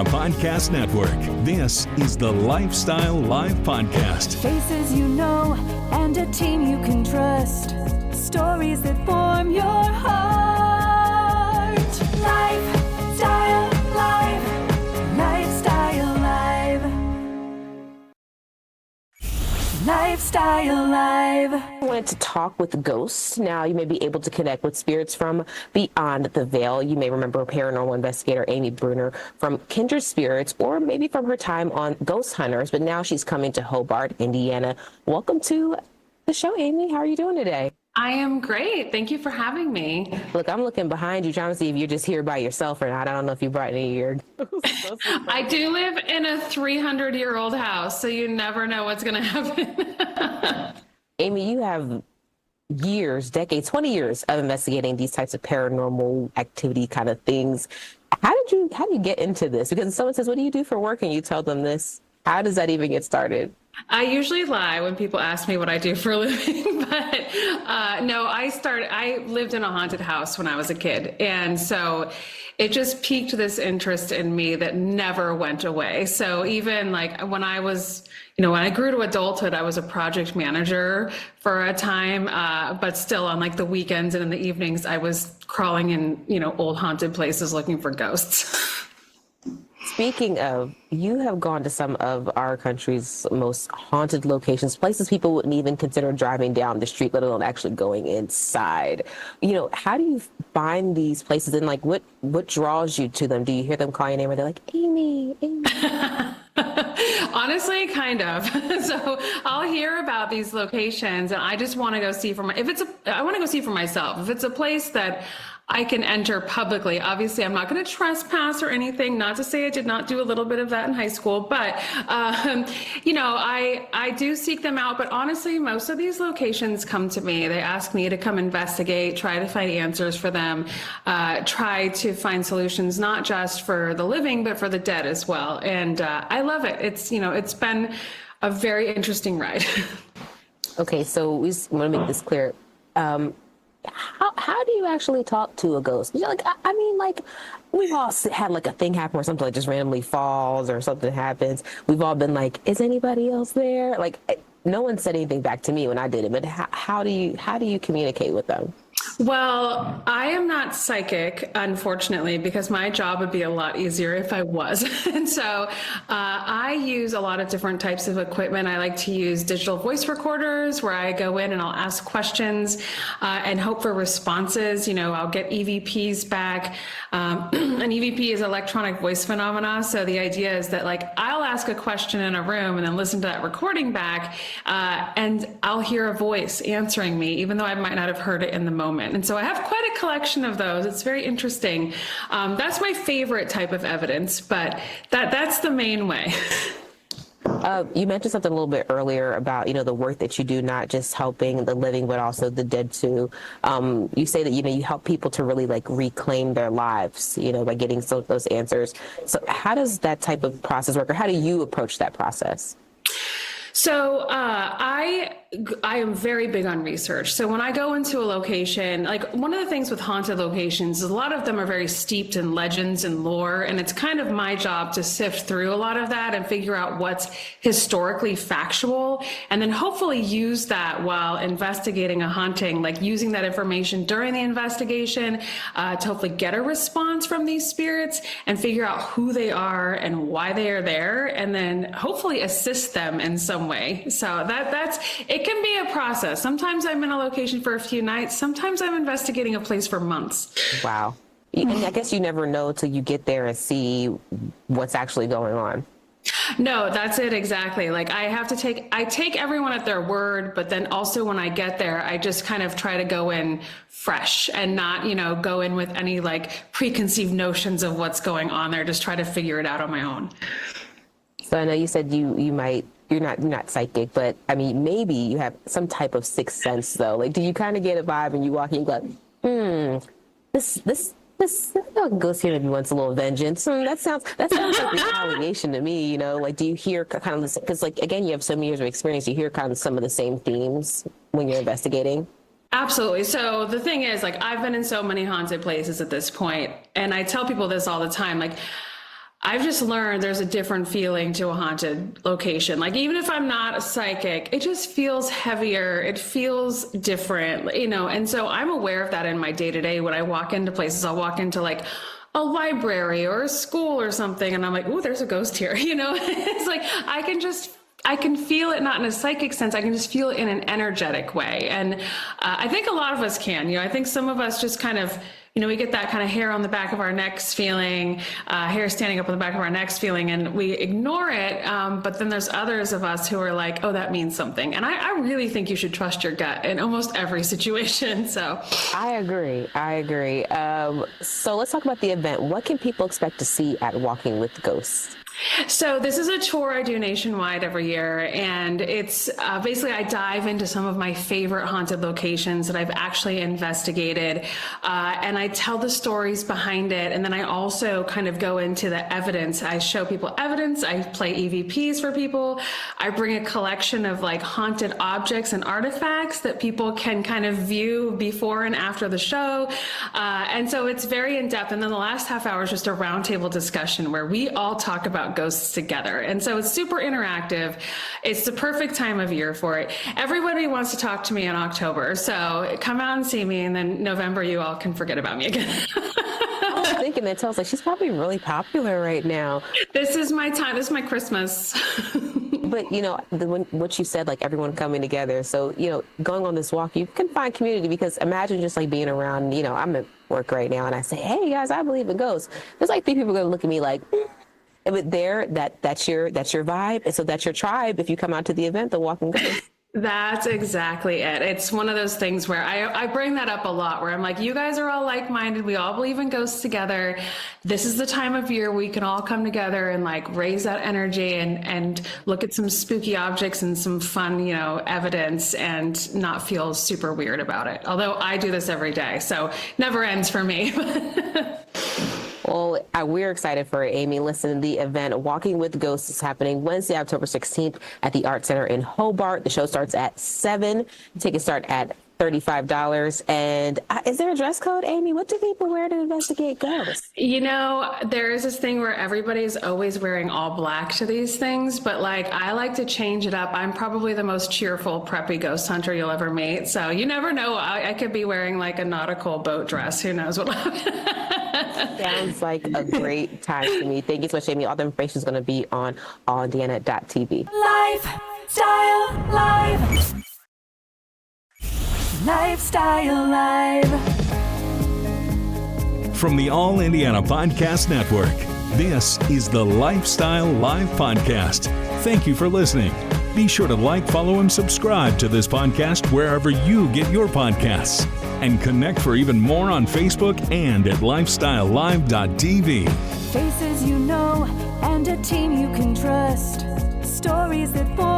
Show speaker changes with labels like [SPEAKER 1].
[SPEAKER 1] Indiana Podcast Network. This is the Lifestyle Live Podcast.
[SPEAKER 2] Faces you know and a team you can trust. Stories that form your heart. Lifestyle Live. Lifestyle Live. Lifestyle Live.
[SPEAKER 3] I wanted to talk with ghosts. Now, you may be able to connect with spirits from beyond the veil. You may remember paranormal investigator Amy Bruni from Kindred Spirits, or maybe from her time on Ghost Hunters, but now she's coming to Hobart, Indiana. Welcome to the show, Amy. How are you doing today?
[SPEAKER 4] I am great. Thank you for having me.
[SPEAKER 3] Look, I'm looking behind you, trying to see if you're just here by yourself or not. I don't know if you brought any of your ghosts.
[SPEAKER 4] I do live in a 300-year-old house, so you never know what's going to happen.
[SPEAKER 3] Amy, you have years, decades, 20 years of investigating these types of paranormal activity kind of things. How do you get into this? Because if someone says, what do you do for work? And you tell them this, how does that even get started?
[SPEAKER 4] I usually lie when people ask me what I do for a living, but no, I lived in a haunted house when I was a kid. And so it just piqued this interest in me that never went away. So even like when I was, when I grew to adulthood, I was a project manager for a time, but still on like the weekends and in the evenings, I was crawling in, old haunted places looking for ghosts.
[SPEAKER 3] Speaking of, you have gone to some of our country's most haunted locations, places people wouldn't even consider driving down the street, let alone actually going inside. How do you find these places, and like what draws you to them? Do you hear them calling your name, or they're like, Amy, Amy?
[SPEAKER 4] Honestly, kind of. So I'll hear about these locations and I just want to go see I want to go see for myself. If it's a place that I can enter publicly. Obviously, I'm not going to trespass or anything. Not to say I did not do a little bit of that in high school, but I do seek them out. But honestly, most of these locations come to me. They ask me to come investigate, try to find answers for them, try to find solutions not just for the living, but for the dead as well. And I love it. It's been a very interesting ride. Okay,
[SPEAKER 3] so we want to make this clear. How do you actually talk to a ghost? We've all had like a thing happen where something like just randomly falls or something happens. We've all been like, is anybody else there? Like, no one said anything back to me when I did it, but how do you communicate with them?
[SPEAKER 4] Well, I am not psychic, unfortunately, because my job would be a lot easier if I was. And so I use a lot of different types of equipment. I like to use digital voice recorders where I go in and I'll ask questions and hope for responses. I'll get EVPs back. An EVP is electronic voice phenomena. So the idea is that I'll ask a question in a room and then listen to that recording back and I'll hear a voice answering me, even though I might not have heard it in the moment. And so I have quite a collection of those. It's very interesting. That's my favorite type of evidence, but that's the main way.
[SPEAKER 3] You mentioned something a little bit earlier about, the work that you do, not just helping the living, but also the dead too. You say that, you help people to really reclaim their lives, by getting those answers. So how does that type of process work, or how do you approach that process?
[SPEAKER 4] So I am very big on research. So when I go into a location, one of the things with haunted locations is a lot of them are very steeped in legends and lore. And it's kind of my job to sift through a lot of that and figure out what's historically factual, and then hopefully use that while investigating a haunting, using that information during the investigation to hopefully get a response from these spirits and figure out who they are and why they are there, and then hopefully assist them in some way. So it can be a process. Sometimes I'm in a location for a few nights. Sometimes I'm investigating a place for months.
[SPEAKER 3] Wow. And I guess you never know until you get there and see what's actually going on.
[SPEAKER 4] No, that's it. Exactly. I take everyone at their word, but then also when I get there, I just kind of try to go in fresh and not, go in with any preconceived notions of what's going on there. Just try to figure it out on my own.
[SPEAKER 3] So I know you said you're not psychic, but I mean, maybe you have some type of sixth sense though. Do you kind of get a vibe and you walk in and go, this goes here maybe wants a little vengeance. That sounds like retaliation to me, do you hear kind of this, because again, you have so many years of experience, you hear kind of some of the same themes when you're investigating?
[SPEAKER 4] Absolutely. So the thing is, I've been in so many haunted places at this point, and I tell people this all the time, I've just learned there's a different feeling to a haunted location. Like, even if I'm not a psychic, it just feels heavier. It feels different, and so I'm aware of that in my day to day. When I walk into places, I'll walk into like a library or a school or something, and I'm like, oh, there's a ghost here. It's like, I can feel it, not in a psychic sense. I can just feel it in an energetic way. And I think a lot of us can, I think some of us just kind of, we get that kind of hair on the back of our necks feeling, hair standing up on the back of our necks feeling, and we ignore it. But then there's others of us who are like, oh, that means something. And I really think you should trust your gut in almost every situation. So
[SPEAKER 3] I agree. So let's talk about the event. What can people expect to see at Walking with Ghosts?
[SPEAKER 4] So this is a tour I do nationwide every year, and it's basically I dive into some of my favorite haunted locations that I've actually investigated, and I tell the stories behind it, and then I also kind of go into the evidence. I show people evidence, I play EVPs for people, I bring a collection of like haunted objects and artifacts that people can kind of view before and after the show, and so it's very in-depth, and then the last half hour is just a roundtable discussion where we all talk about ghosts together. And so it's super interactive. It's the perfect time of year for it. Everybody wants to talk to me in October. So come out and see me. And then November, you all can forget about me again.
[SPEAKER 3] I was thinking that Tulsa, she's probably really popular right now.
[SPEAKER 4] This is my time. This is my Christmas.
[SPEAKER 3] But, what you said, like everyone coming together. So, going on this walk, you can find community, because imagine just like being around, I'm at work right now and I say, hey guys, I believe in ghosts. There's like 3 people going to look at me like, but that's your vibe. And so that's your tribe. If you come out to the event, the Walking Ghost.
[SPEAKER 4] That's exactly it. It's one of those things where I bring that up a lot, where I'm like, you guys are all like-minded. We all believe in ghosts together. This is the time of year we can all come together and like raise that energy and look at some spooky objects and some fun, evidence, and not feel super weird about it. Although I do this every day, so never ends for me.
[SPEAKER 3] Well, we're excited for it, Amy. Listen, the event Walking with Ghosts is happening Wednesday, October 16th at the Art Center in Hobart. The show starts at 7. Tickets start at $35. And is there a dress code, Amy? What do people wear to investigate ghosts?
[SPEAKER 4] There is this thing where everybody's always wearing all black to these things, but like I like to change it up. I'm probably the most cheerful, preppy ghost hunter you'll ever meet. So you never know. I could be wearing like a nautical boat dress. Who knows what will happen.
[SPEAKER 3] Sounds like a great time to me. Thank you so much, Amy. All the information is going to be on allindiana.tv.
[SPEAKER 2] Lifestyle Live. Lifestyle Live.
[SPEAKER 1] From the All Indiana Podcast Network, this is the Lifestyle Live Podcast. Thank you for listening. Be sure to like, follow, and subscribe to this podcast wherever you get your podcasts. And connect for even more on Facebook and at lifestylelive.tv.
[SPEAKER 2] Faces you know and a team you can trust. Stories that form